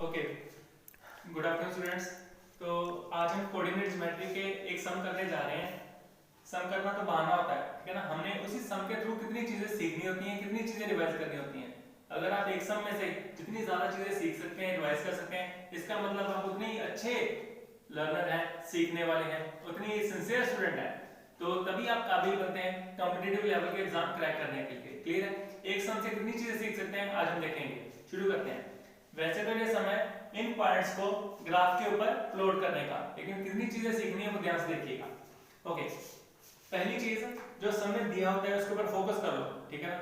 Okay, good afternoon students. तो आज हम कोऑर्डिनेट ज्योमेट्री के एक सम करने जा रहे हैं। सम करना तो बहाना होता है, ठीक है ना। हमने उसी सम के थ्रू कितनी चीजें सीखनी होती हैं, कितनी चीजें रिवाइज करनी होती हैं। अगर आप एक सम में से जितनी ज्यादा चीजें सीख सकते हैं, रिवाइज कर सकते हैं, इसका मतलब आप उतने ही अच्छे लर्नर हैं, सीखने वाले हैं, उतनी ही सिंसियर स्टूडेंट हैं। तो तभी आप काबिल बनते हैं कॉम्पिटिटिव लेवल के एग्जाम क्रैक करने के लिए। क्लियर है? एक सम से कितनी चीजें सीख सकते हैं आज हम देखेंगे। शुरू करते हैं। वैसे तो ये समय इन पॉइंट्स को ग्राफ के ऊपर प्लॉट करने का, लेकिन कितनी चीजें सीखनी है वो ध्यान से देखिएगा। ओके, पहली चीज जो समय दिया होता है उसके ऊपर फोकस कर लो, ठीक है ना।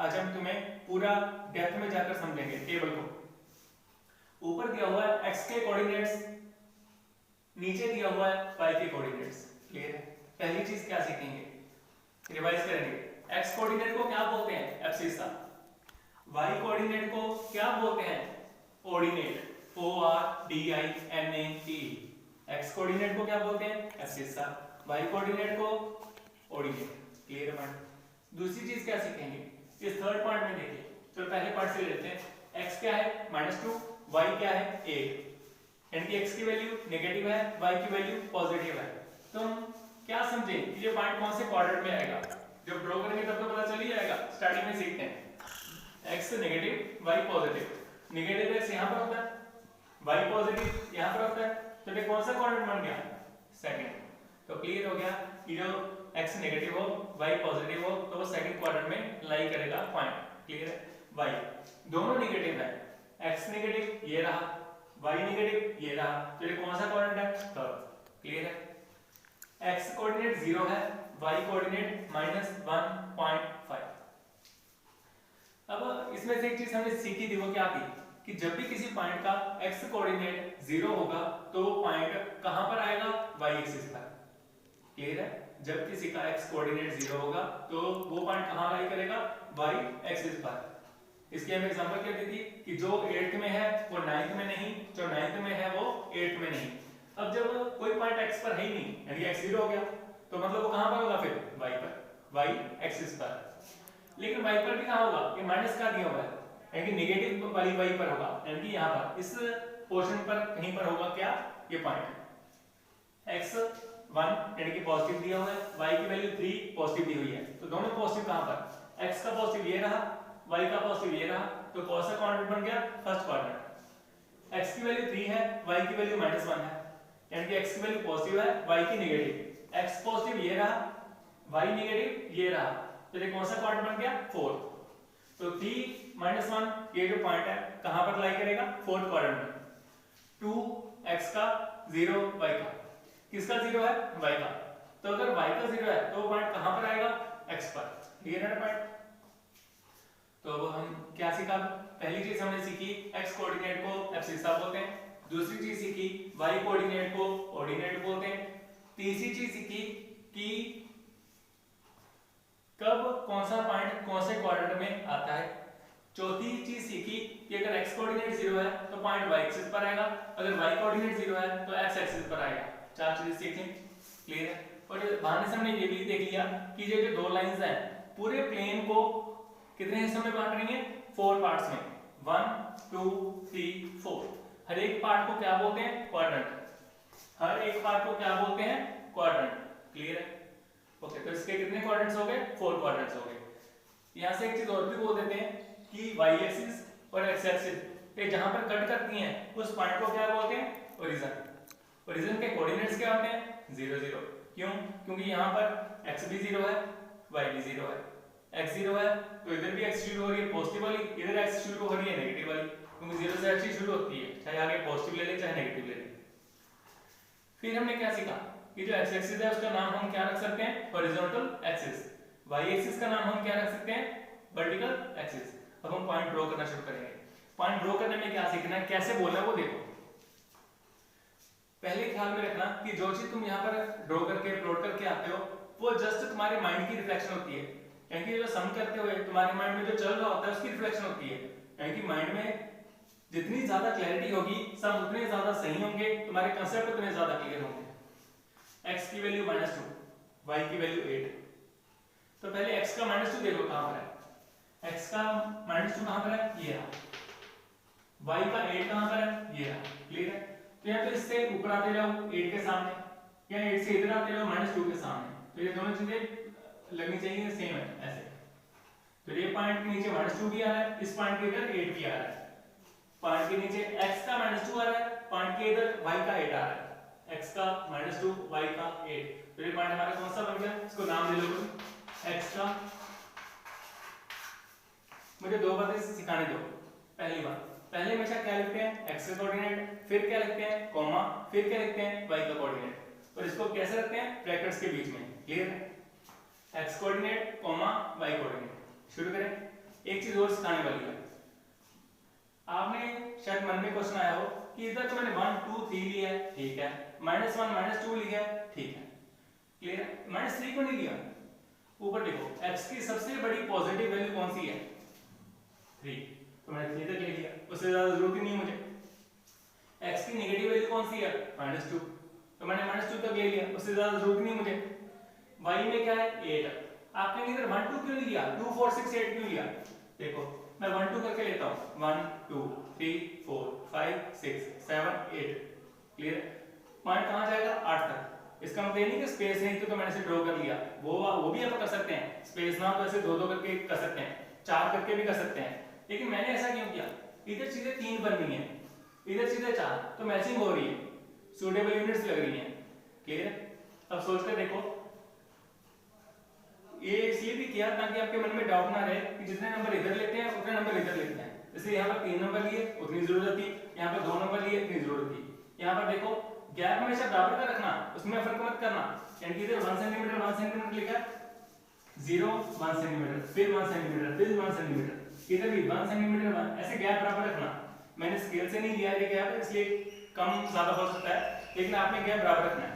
आज हम तुम्हें पूरा डेप्थ में जाकर समझेंगे टेबल को। ऊपर दिया हुआ है x के कोऑर्डिनेट्स, नीचे दिया हुआ है y के कोऑर्डिनेट्स। क्लियर है? पहली चीज क्या सीखेंगे, रिवाइज करेंगे। x कोऑर्डिनेट को क्या बोलते हैं? एब्सिसा। y कोऑर्डिनेट को क्या बोलते हैं? ऑर्डिनेट। ORDINATE। x कोऑर्डिनेट को क्या बोलते हैं? एब्सिसा। y कोऑर्डिनेट को ऑर्डिनेट। क्लियर है पॉइंट? दूसरी चीज क्या सीखेंगे, इस थर्ड पार्ट में देखिए। तो पहले पार्ट से लेते हैं। x क्या है? -2, y क्या है? 8। यानी कि x की वैल्यू नेगेटिव है, y की वैल्यू पॉजिटिव है। तो हम क्या समझे कि ये पॉइंट कौन से क्वाड्रेंट में आएगा। जब ड्रॉ करेंगे तब तो पता चल ही जाएगा। स्टार्टिंग में सीखते हैं x negative y positive. Negative x यहां पर होता है, y पॉजिटिव यहां पर होता है, तो ये कौन सा क्वाड्रेंट बन गया? सेकंड। तो क्लियर हो गया कि जो x नेगेटिव हो y पॉजिटिव हो तो वो सेकंड क्वाड्रेंट में लाई करेगा पॉइंट। क्लियर है? y दोनों नेगेटिव है, x नेगेटिव ये रहा, y नेगेटिव ये रहा, तो ये कौन सा क्वाड्रेंट है? थर्ड। क्लियर है? x कोऑर्डिनेट 0 है, y कोऑर्डिनेट -1.5। अब इसमें से एक चीज हमने सीखी थी, वो क्या थी कि जब भी किसी पॉइंट का x कोऑर्डिनेट 0 होगा तो वो पॉइंट कहां पर आएगा? y एक्सिस पर। क्लियर है? जब किसी का x कोऑर्डिनेट 0 होगा तो वो पॉइंट कहां लाई करेगा? y एक्सिस पर। इसकी हम एग्जांपल क्या दी थी कि जो 8th में है वो 9th में नहीं, जो 9th में है वो 8th में नहीं। अब जब कोई पॉइंट x पर है ही नहीं, यानी x 0 हो गया, तो मतलब वो कहां पर होगा फिर? y पर, y एक्सिस पर। लेकिन y पर भी कहां होगा? ये माइनस का दिया हुआ है, यानी कि नेगेटिव वाली y पर होगा, यानी कि यहां पर इस पोर्शन पर कहीं पर होगा क्या? ये पॉइंट x1 यानी कि पॉजिटिव दिया हुआ है, y की वैल्यू 3 पॉजिटिव दी हुई है, तो दोनों पॉजिटिव कहां पर? x का पॉजिटिव ये रहा, y का पॉजिटिव ये रहा, तो कौन सा क्वाड्रेंट बन गया? First quadrant. x की वैल्यू 3 है, y की वैल्यू -1 है, यानी कि x की वैल्यू पॉजिटिव है, y की नेगेटिव। x पॉजिटिव ये रहा, y नेगेटिव ये रहा, तो ये कौन सा क्वाड्रेंट बन गया? फोर्थ। तो 3 -1 ये जो पॉइंट है कहां पर लाई करेगा? फोर्थ क्वाड्रेंट में। 2 x का 0 y का, किसका 0 है? y का। तो अगर y का 0 है तो वो पॉइंट कहां पर आएगा? x पर। क्लियर है पॉइंट? तो अब हम क्या सीखा? पहली चीज हमने सीखी x कोऑर्डिनेट को एब्सिसा बोलते हैं। दूसरी चीज सीखी y कोऑर्डिनेट को ऑर्डिनेट बोलते हैं। तीसरी चीज सीखी कि कब कौन सा पॉइंट कौन से क्वाड्रेंट में आता है। चौथी चीज सीखी कि अगर x कोऑर्डिनेट 0 है तो पॉइंट y एक्सिस पर आएगा, अगर y कोऑर्डिनेट 0 है तो x एक्सिस पर आएगा। चार चीजें सीख ली। क्लियर है? और बहाने से हमने ये भी देख लिया कि ये जो दो लाइंस हैं पूरे प्लेन को कितने हिस्सों में बांट रही हैं? 4 पार्ट्स में। 1 2 3 4। हर एक पार्ट को क्या बोलते हैं? क्वाड्रेंट। हर एक पार्ट को क्या बोलते हैं? क्वाड्रेंट। क्लियर है? ओके, तो इसके कितने क्वाड्रेंट्स हो गए? 4 क्वाड्रेंट्स हो गए। यहां से एक चीज और भी बोल देते हैं कि y एक्सिस और x एक्सिस ये जहां पर कट करती हैं उस पॉइंट को क्या बोलते हैं? ओरिजिन। ओरिजिन के कोऑर्डिनेट्स क्या होते हैं? 0 0। क्यों? क्योंकि यहां पर x भी 0 है, y भी 0 है। x 0 है तो इधर भी x शुरू हो रही है पॉजिटिव वाली, इधर x शुरू हो रही है नेगेटिव वाली, क्योंकि 0 से x शुरू होती है, चाहे आगे पॉजिटिव ले ले चाहे नेगेटिव ले ले। फिर हमने क्या सीखा कि जो x एक्सिस है उसका नाम हम क्या रख सकते हैं? Horizontal axis. y एक्सिस का नाम हम क्या रख सकते हैं? Vertical axis. अब हम पॉइंट ड्रॉ करना शुरू करेंगे। पॉइंट ड्रॉ करने में क्या सीखना है, कैसे बोलना है वो देखो। पहले ख्याल में रखना कि जो चीज तुम यहाँ पर ड्रॉ करके प्लॉट करके आते हो वो जस्ट तुम्हारे माइंड की रिफ्लेक्शन होती है, यानी जो सम करते हुए तुम्हारे माइंड में जो चल रहा होता है उसकी रिफ्लेक्शन होती है। यानी कि माइंड में जितनी ज्यादा क्लैरिटी होगी सम उतने ज्यादा सही होंगे, तुम्हारे कंसेप्ट उतने ज्यादा क्लियर होंगे। x की वैल्यू -2, y की वैल्यू 8। तो पहले x का -2 देखो कहां पर है। x का -2 कहां पर है? ये रहा। y का 8 कहां पर है, ये रहा, क्लियर है। तो यहाँ पे इससे ऊपर आते जाओ 8 के सामने, या 8 से इधर आते जाओ -2 के सामने, तो ये दोनों चीजें लगनी चाहिए सेम है ऐसे। तो ये पॉइंट के नीचे -2 भी आ रहा है, इस पॉइंट के इधर 8 भी आ रहा है, पॉइंट के नीचे x का -2 आ रहा है, पॉइंट के इधर y का 8 आ रहा है, x का -2 y का 8। तो ये पॉइंट हमारा कौन सा बन गया, इसको नाम दे लो x का। मुझे दो बातें सिखाने दो। पहली बात, पहले हमेशा क्या लिखते हैं, x का कोऑर्डिनेट, फिर क्या लिखते हैं कॉमा, फिर क्या लिखते हैं y का कोऑर्डिनेट, और इसको कैसे रखते हैं ब्रैकेट्स के बीच में, क्लियर है। x coordinate comma y coordinate. शुरू करें। एक चीज और सिखाने वाली है, आपने शायद मन में क्वेश्चन आया हो कि इधर तो मैंने 1 2 3 लिया है, ठीक है, -1 -2 लिया है, ठीक है, क्लियर है, -3 को नहीं लिया। ऊपर देखो x की सबसे बड़ी पॉजिटिव वैल्यू कौन सी है, 3, तो मैंने 3 तक ले लिया, उससे ज्यादा जरूरत ही नहीं है मुझे। x की नेगेटिव वैल्यू कौन सी है, -2, तो मैंने -2 तक ले लिया, उससे ज्यादा जरूरत नहीं मुझे। y में क्या है 8, आपने इधर 1 2 क्यों नहीं लिया, 2 4 6 8 क्यों लिया। देखो मैं 1 2 करके लेता हूं, 1 2 3 4 5 6 7 8, क्लियर। पॉइंट कहां जाएगा 8 तक। इसका मतलब ये नहीं कि स्पेस नहीं थी तो मैंने इसे ड्रॉ कर लिया, वो भी आप कर सकते हैं, स्पेस ना तो ऐसे 2 2 करके कर सकते हैं, 4 करके भी कर सकते हैं, लेकिन मैंने ऐसा क्यों किया, इधर चीजें 3 बननी है, इधर चीजें 4, तो मैचिंग हो रही है, सूटेबल यूनिट्स लग रही हैं, क्लियर है। अब सोच कर देखो, ये इसलिए भी किया ताकि आपके मन में डाउट ना रहे कि जितने नंबर इधर लेते हैं उतने नंबर इधर लेते हैं। जैसे यहाँ पर 3 नंबर लिए उतनी जरूरत थी, यहाँ पर 2 नंबर लिए इतनी जरूरत थी। यहाँ पर देखो गैप हमेशा बराबर का रखना, उसमें फर्क मत करना, यानी कि इधर 1 सेंटीमीटर लिखा, 0 1 सेंटीमीटर, फिर 1 सेंटीमीटर, फिर 1 सेंटीमीटर, इधर भी 1 सेंटीमीटर 1, ऐसे गैप बराबर रखना। मैंने स्केल से नहीं लिया ये गैप, इसलिए कम ज्यादा हो सकता है, लेकिन आपने गैप बराबर रखना है।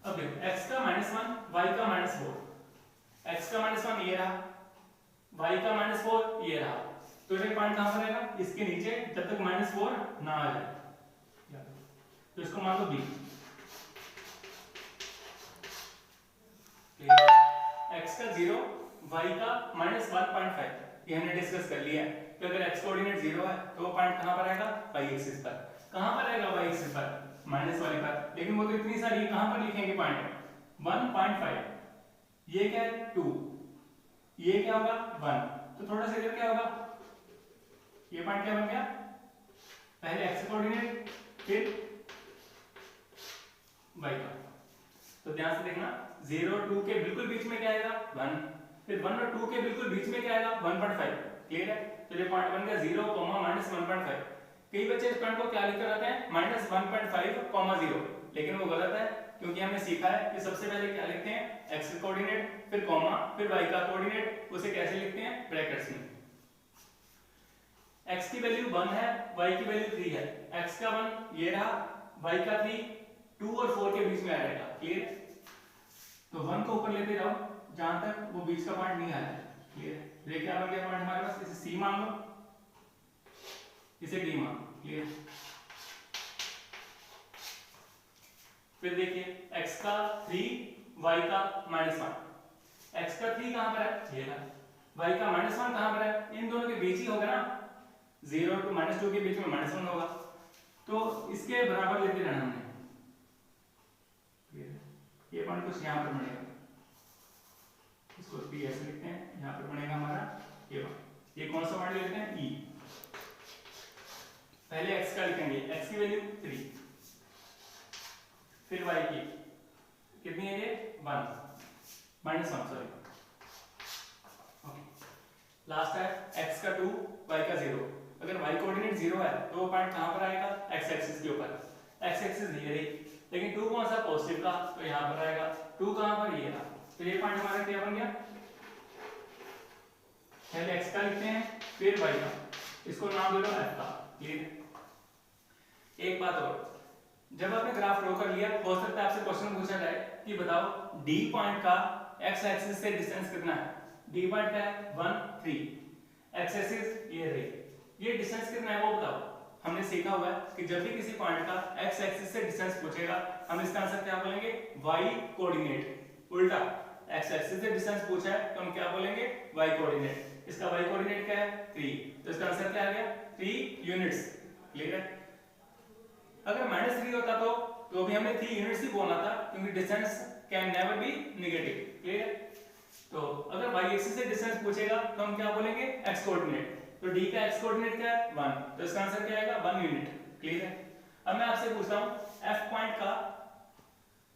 अब देखो x का -1 y का -4, x का -1 ये रहा, y का -4 ये रहा, तो ये पॉइंट कहां पर रहेगा, इसके नीचे, जब तक -4 ना आ जाए, तो इसको मान लो b। x का 0 y का -1.5, ये हमने डिस्कस कर लिया है कि अगर x कोऑर्डिनेट 0 है तो वो पॉइंट कहां पर आएगा, y एक्सिस पर। कहां पर आएगा y एक्सिस पर, माइनस वाले पर, लेकिन वो तो इतनी सारी, कहां पर लिखेंगे पॉइंट, 1.5, ये क्या है 2, ये क्या होगा 1, तो थोड़ा सा इधर क्या होगा, ये पॉइंट क्या बन गया, पहले x कोऑर्डिनेट फिर y का। तो ध्यान से देखना, 0 2 के बिल्कुल बीच में क्या आएगा 1, फिर 1 और 2 के बिल्कुल बीच में क्या आएगा 1.5, क्लियर है। तो ये पॉइंट बन गया 0, -1.5। कई बच्चे इस पॉइंट को क्या लिखकर आते हैं -1.5, 0, लेकिन वो गलत है, क्योंकि हमने सीखा है कि सबसे पहले क्या लिखते हैं x कोऑर्डिनेट, फिर कॉमा, फिर y का कोऑर्डिनेट, उसे कैसे लिखते हैं ब्रैकेट्स में। x की वैल्यू 1 है, y की वैल्यू 3 है, x का 1 ये रहा, y का 3, 2 और 4 के बीच में आ जाएगा, क्लियर। तो 1 को ऊपर लेते जाओ जहां तक वो बीच का पॉइंट नहीं आया, क्लियर। ये क्या बन गया पॉइंट हमारे पास, इसे c मान लो, इसे d मान, क्लियर। फिर देखिए x का 3, y का -1, x का 3 कहां पर है, ये रहा, y का -1 कहां पर है, इन दोनों के बीच ही होगा ना, 0 to -2 के बीच में -1 होगा, तो इसके बराबर लेते रहना हमने, ये पॉइंट कुछ यहां पर बनेगा, इसको p ऐसे लिखते हैं, यहां पर बनेगा हमारा ये कौन सा पॉइंट लेते हैं, e। पहले x का लिखेंगे, x की वैल्यू 3, फिर y की कितनी है, ये 1 सॉरी, ओके। लास्ट है x का 2, y का 0। अगर y कोऑर्डिनेट 0 है तो वो पॉइंट कहां पर आएगा, x एक्सिस के ऊपर, x एक्सिस ये रही, लेकिन 2 कौन सा पॉजिटिव का, तो यहां पर आएगा, 2 कहां पर, ये रहा, तो ये पॉइंट हमारा क्या बन गया, पहले x का लिखते हैं, फिर y का, इसको नाम दे दो f का, क्लियर। एक बात और, जब आपने ग्राफ ड्रॉ कर लिया, हो सकता है आपसे क्वेश्चन पूछा जाए कि बताओ D पॉइंट का x एक्सिस से डिस्टेंस कितना है। D पॉइंट का 1 3, x एक्सिस ये रही, ये डिस्टेंस कितना है वो बताओ। हमने सीखा हुआ है कि जब भी किसी पॉइंट का x एक्सिस से डिस्टेंस पूछेगा, हम इसका आंसर क्या बोलेंगे, y कोऑर्डिनेट। उल्टा x एक्सिस से डिस्टेंस पूछा है तो हम क्या बोलेंगे, y कोऑर्डिनेट। इसका y कोऑर्डिनेट क्या है 3, तो इसका आंसर क्या आ गया 3 यूनिट्स। क्लियर है? अगर -3 होता तो भी हमें 3 यूनिट्स ही बोलना था, क्योंकि distance can never be negative. Clear है? तो अगर y एक्सिस से डिस्टेंस पूछेगा तो हम क्या बोलेंगे, x कोऑर्डिनेट। तो d का x कोऑर्डिनेट क्या है, 1, तो इसका आंसर क्या आएगा, 1 यूनिट। क्लियर है? अब मैं आपसे पूछता हूं f पॉइंट का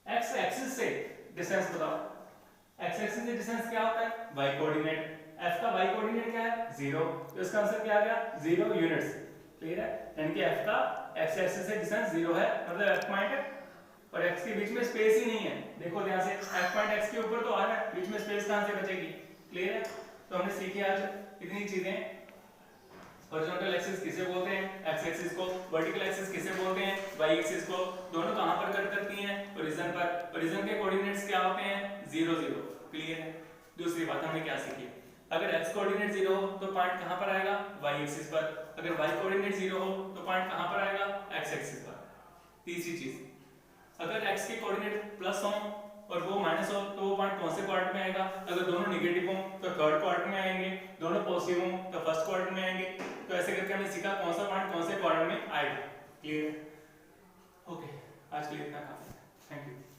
x एक्सिस से डिस्टेंस बताओ। x एक्सिस से डिस्टेंस क्या होता है, y कोऑर्डिनेट। f का y कोऑर्डिनेट क्या है, 0, तो इसका आंसर क्या आ गया, 0 यूनिट्स। क्लियर है? यानी कि f का x एक्सिस से डिस्टेंस 0 है, मतलब f पॉइंट और x के बीच में स्पेस ही नहीं है। देखो ध्यान से, f पॉइंट x के ऊपर तो आ रहा है, बीच में स्पेस कहां से बचेगी। क्लियर है? तो हमने सीखी आज इतनी चीजें। हॉरिजॉन्टल एक्सिस किसे बोलते हैं, x एक्सिस को। वर्टिकल एक्सिस किसे बोलते हैं, y एक्सिस को। दोनों कहां पर कट करती हैं, ओरिजिन पर। ओरिजिन के कोऑर्डिनेट्स क्या होते हैं, 0 0। क्लियर है? दूसरी बात हमने क्या सीखी, अगर x कोऑर्डिनेट 0 हो तो पॉइंट कहां पर आएगा, y एक्सिस पर। अगर y कोऑर्डिनेट 0 हो तो पॉइंट कहां पर आएगा, x एक्सिस पर। तीसरी चीज, अगर x के कोऑर्डिनेट प्लस हो और वो माइनस हो तो वो पॉइंट कौन से क्वाड्रेंट में आएगा। अगर दोनों नेगेटिव हो तो थर्ड क्वाड्रेंट में आएंगे, दोनों पॉजिटिव हो तो फर्स्ट क्वाड्रेंट में आएंगे। तो ऐसे करके हमने सीखा कौन सा पॉइंट कौन से क्वाड्रेंट में आएगा। क्लियर? ओके, आज के लिए इतना काफी है। Thank you.